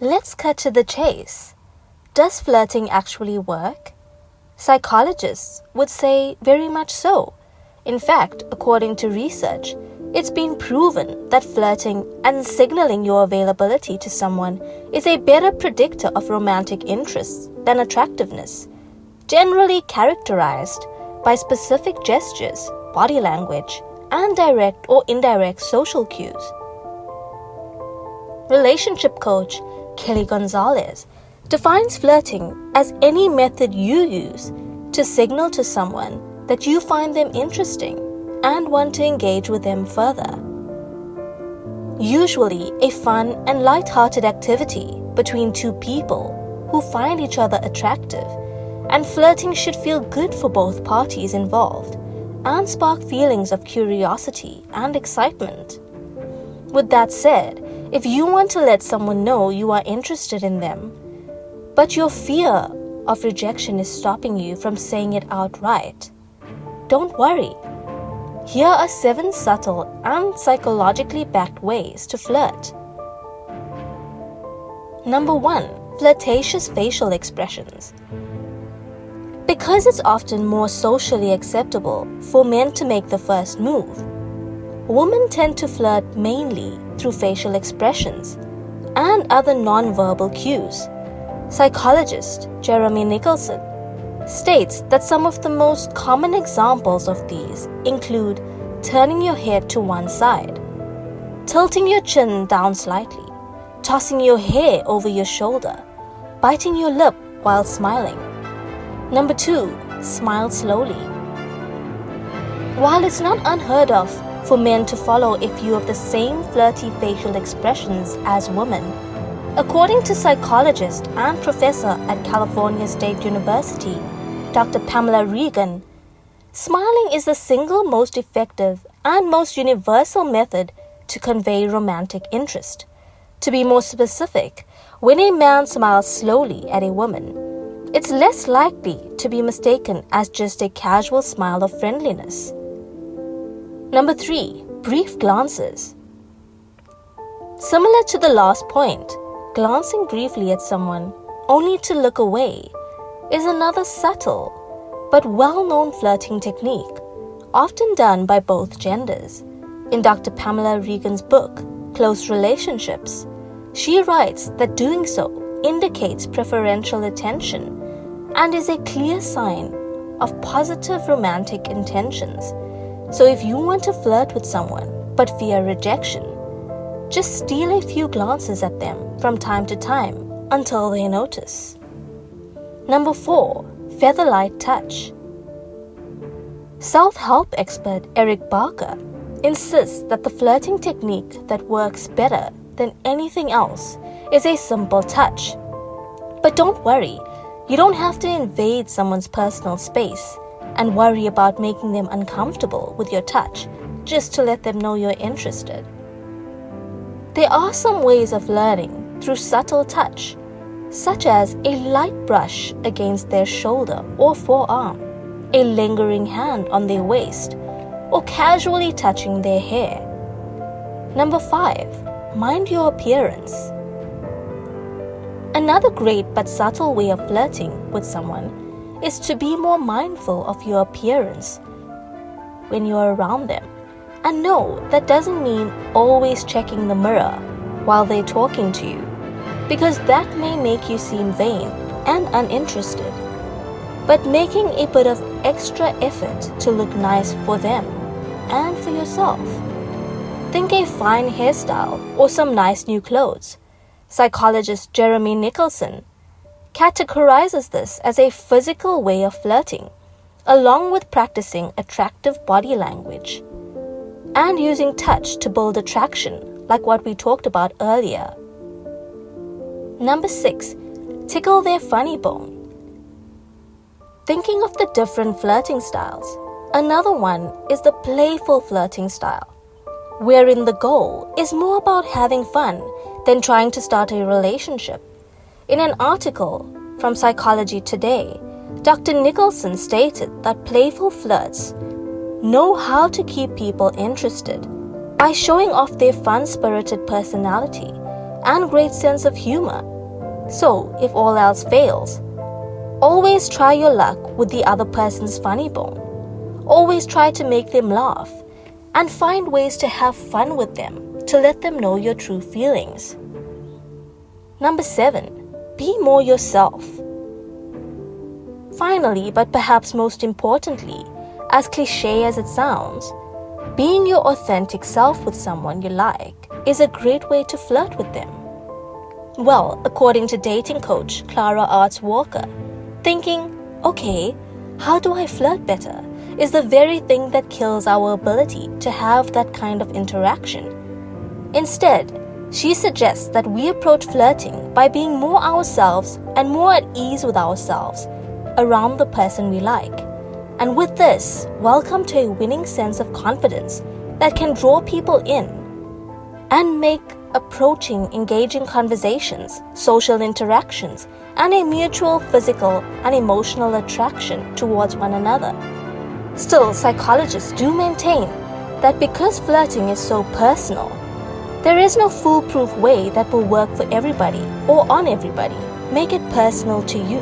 Let's cut to the chase. Does flirting actually work? Psychologists would say very much so. In fact, according to research, it's been proven that flirting and signaling your availability to someone is a better predictor of romantic interests than attractiveness, generally characterized by specific gestures, body language, and direct or indirect social cues. Relationship coach Kelly Gonzalez defines flirting as any method you use to signal to someone that you find them interesting and want to engage with them further. Usually a fun and light-hearted activity between two people who find each other attractive, and flirting should feel good for both parties involved and spark feelings of curiosity and excitement. With that said, if you want to let someone know you are interested in them, but your fear of rejection is stopping you from saying it outright, don't worry. Here are 7 subtle and psychologically backed ways to flirt. Number 1. Flirtatious facial expressions. Because it's often more socially acceptable for men to make the first move, women tend to flirt mainly through facial expressions and other non-verbal cues. Psychologist Jeremy Nicholson states that some of the most common examples of these include turning your head to one side, tilting your chin down slightly, tossing your hair over your shoulder, biting your lip while smiling. Number 2. Smile slowly. While it's not unheard of for men to follow a few of the same flirty facial expressions as women, according to psychologist and professor at California State University, Dr. Pamela Regan, smiling is the single most effective and most universal method to convey romantic interest. To be more specific, when a man smiles slowly at a woman, it's less likely to be mistaken as just a casual smile of friendliness. Number 3. Brief glances. Similar to the last point, glancing briefly at someone only to look away is another subtle but well-known flirting technique, often done by both genders. In Dr. Pamela Regan's book, Close Relationships, she writes that doing so indicates preferential attention and is a clear sign of positive romantic intentions. So if you want to flirt with someone but fear rejection, just steal a few glances at them from time to time until they notice. Number 4. Featherlight touch. Self-help expert Eric Barker insists that the flirting technique that works better than anything else is a simple touch. But don't worry, you don't have to invade someone's personal space and worry about making them uncomfortable with your touch just to let them know you're interested. There are some ways of flirting through subtle touch, such as a light brush against their shoulder or forearm, a lingering hand on their waist, or casually touching their hair. Number 5. Mind your appearance. Another great but subtle way of flirting with someone is to be more mindful of your appearance when you're around them. And no, that doesn't mean always checking the mirror while they're talking to you, because that may make you seem vain and uninterested. But making a bit of extra effort to look nice for them and for yourself. Think a fine hairstyle or some nice new clothes. Psychologist Jeremy Nicholson categorizes this as a physical way of flirting, along with practicing attractive body language and using touch to build attraction, like what we talked about earlier. Number 6. Tickle their funny bone. Thinking of the different flirting styles, another one is the playful flirting style, wherein the goal is more about having fun than trying to start a relationship. In an article from Psychology Today, Dr. Nicholson stated that playful flirts know how to keep people interested by showing off their fun-spirited personality and great sense of humor. So, if all else fails, always try your luck with the other person's funny bone. Always try to make them laugh and find ways to have fun with them to let them know your true feelings. Number 7. Be more yourself. Finally, but perhaps most importantly, as cliché as it sounds, being your authentic self with someone you like is a great way to flirt with them. Well, according to dating coach Clara Arts Walker, thinking, okay, how do I flirt better, is the very thing that kills our ability to have that kind of interaction. Instead, she suggests that we approach flirting by being more ourselves and more at ease with ourselves around the person we like. And with this, welcome to a winning sense of confidence that can draw people in and make approaching engaging conversations, social interactions, and a mutual physical and emotional attraction towards one another. Still, psychologists do maintain that because flirting is so personal, there is no foolproof way that will work for everybody or on everybody. Make it personal to you.